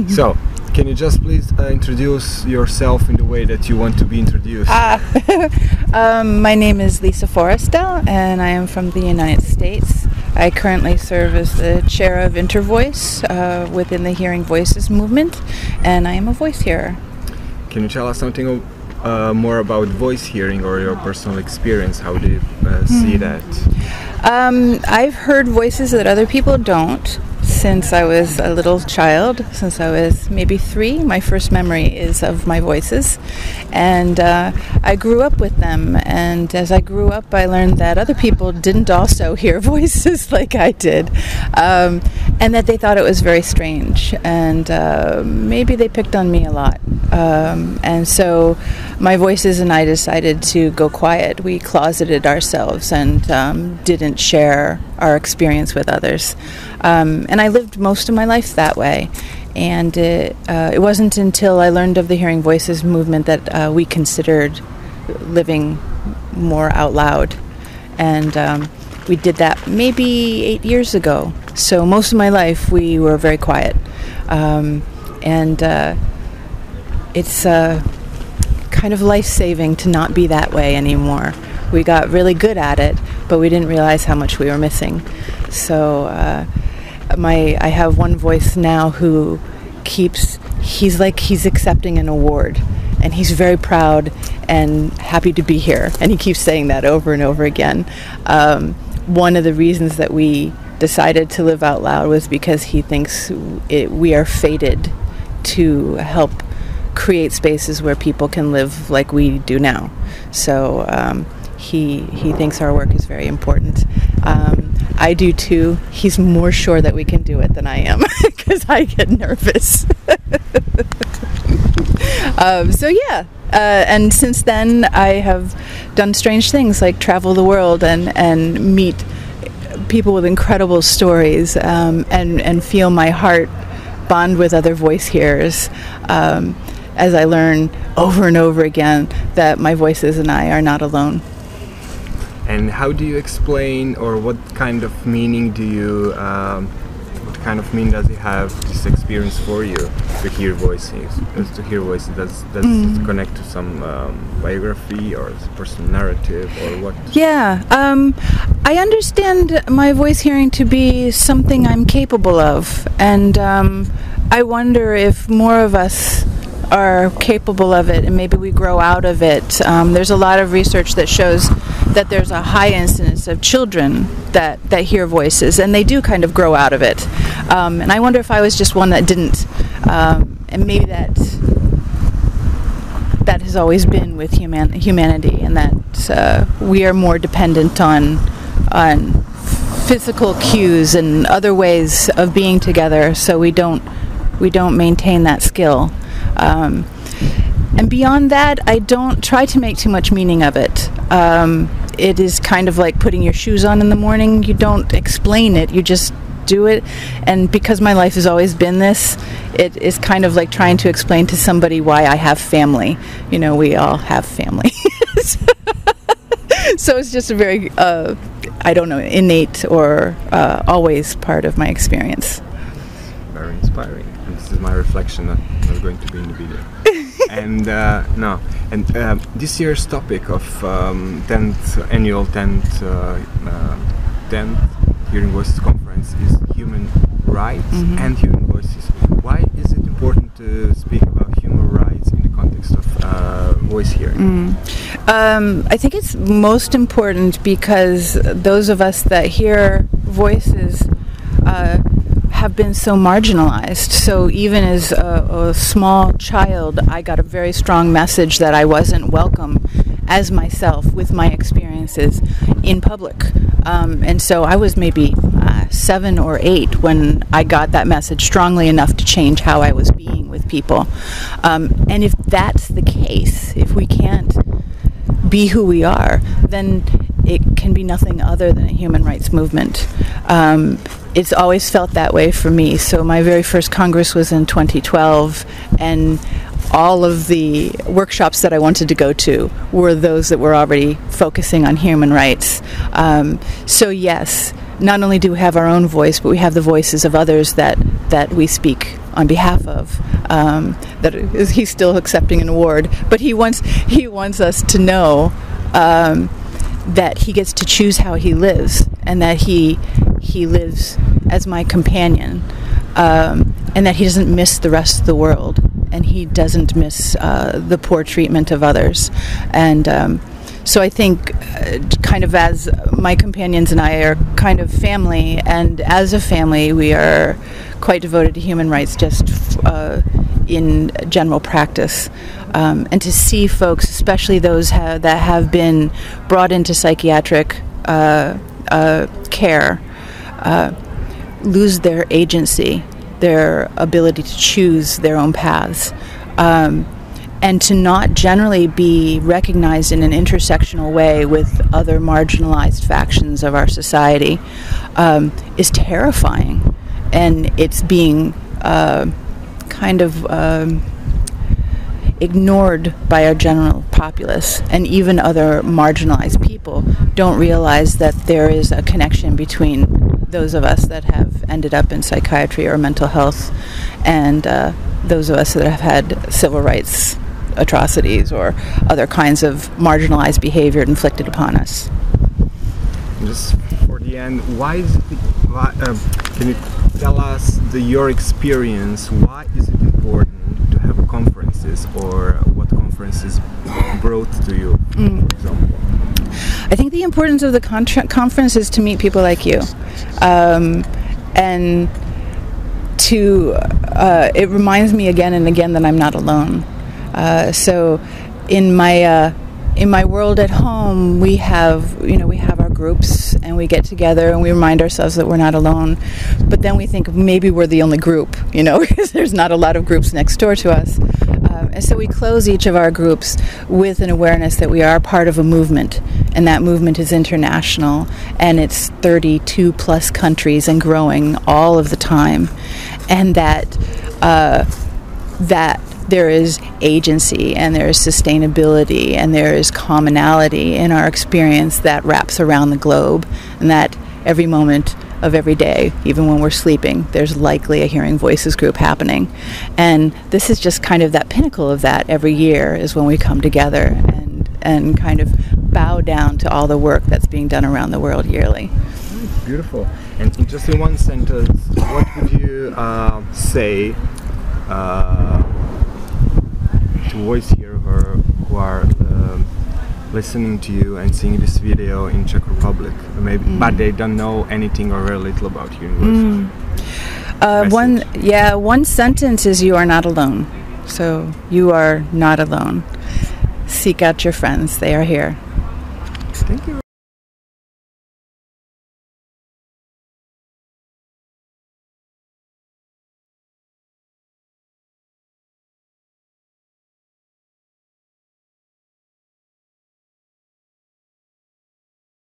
So, can you just please introduce yourself in the way that you want to be introduced? My name is Lisa Forestell, and I am from the United States. I currently serve as the chair of Intervoice within the Hearing Voices movement, and I am a voice hearer. Can you tell us something more about voice hearing or your personal experience? How do you see that? I've heard voices that other people don't. Since I was a little child, since I was maybe 3, my first memory is of my voices. And I grew up with them. And as I grew up, I learned that other people didn't also hear voices like I did. And that they thought it was very strange. And maybe they picked on me a lot. And so my voices and I decided to go quiet. We closeted ourselves and didn't share our experience with others. And I lived most of my life that way. And it wasn't until I learned of the Hearing Voices movement that we considered living more out loud. And we did that maybe 8 years ago. So most of my life we were very quiet. It's kind of life-saving to not be that way anymore. We got really good at it, but we didn't realize how much we were missing. So I have one voice now who he's like he's accepting an award, and he's very proud and happy to be here, and he keeps saying that over and over again. One of the reasons that we decided to live out loud was because he thinks we are fated to help create spaces where people can live like we do now. So he thinks our work is very important. I do too. He's more sure that we can do it than I am because I get nervous. And since then I have done strange things like travel the world and meet people with incredible stories and feel my heart bond with other voice hearers as I learn over and over again that my voices and I are not alone. And how do you explain, or what kind of meaning does it have, this experience for you, to hear voices? Does it connect to some biography or personal narrative or what? Yeah, I understand my voice hearing to be something I'm capable of, and I wonder if more of us are capable of it, and maybe we grow out of it. There's a lot of research that shows that there's a high incidence of children that hear voices, and they do kind of grow out of it. And I wonder if I was just one that didn't, and maybe that has always been with humanity, and that we are more dependent on physical cues and other ways of being together, so we don't maintain that skill. And beyond that, I don't try to make too much meaning of it. It is kind of like putting your shoes on in the morning. You don't explain it, you just do it. And because my life has always been this, it is kind of like trying to explain to somebody why I have family. You know, we all have family. So it's just a very, innate or always part of my experience. Very inspiring. And this is my reflection, not going to be in the video. And this year's topic of 10th annual 10th Hearing Voices conference is human rights and human voices. Why is it important to speak about human rights in the context of voice hearing? I think it's most important because those of us that hear voices have been so marginalized. So even as a small child, I got a very strong message that I wasn't welcome as myself with my experiences in public. And so I was maybe 7 or 8 when I got that message strongly enough to change how I was being with people. And if that's the case, if we can't be who we are, then it can be nothing other than a human rights movement. It's always felt that way for me. So my very first Congress was in 2012, and all of the workshops that I wanted to go to were those that were already focusing on human rights. So yes, not only do we have our own voice, but we have the voices of others that we speak on behalf of. He's still accepting an award, but he wants us to know that he gets to choose how he lives, and that he lives as my companion, and that he doesn't miss the rest of the world, and he doesn't miss the poor treatment of others. And so I think kind of as my companions and I are kind of family, and as a family we are quite devoted to human rights just in general practice. And to see folks, especially those that have been brought into psychiatric care, lose their agency, their ability to choose their own paths, and to not generally be recognized in an intersectional way with other marginalized factions of our society, is terrifying. And it's being kind of ignored by our general populace, and even other marginalized people don't realize that there is a connection between those of us that have ended up in psychiatry or mental health and those of us that have had civil rights atrocities or other kinds of marginalized behavior inflicted upon us. Just for the end, can you tell us your experience? Why is it important to have conferences, or what conferences brought to you, for example? I think the importance of the conference is to meet people like you, and to it reminds me again and again that I'm not alone. So in my world at home, we have our groups, and we get together and we remind ourselves that we're not alone. But then we think maybe we're the only group, because there's not a lot of groups next door to us. And so we close each of our groups with an awareness that we are part of a movement, and that movement is international, and it's 32 plus countries and growing all of the time, and that there is agency, and there is sustainability, and there is commonality in our experience that wraps around the globe, and that every moment of every day, even when we're sleeping, there's likely a Hearing Voices group happening. And this is just kind of that pinnacle of that every year, is when we come together and kind of bow down to all the work that's being done around the world yearly. Beautiful. And in just in one sentence, what would you say to voice here who are listening to you and seeing this video in Czech Republic, maybe, but they don't know anything or very little about Hearing Voices? One sentence is, you are not alone. So you are not alone. Seek out your friends; they are here. Thank you.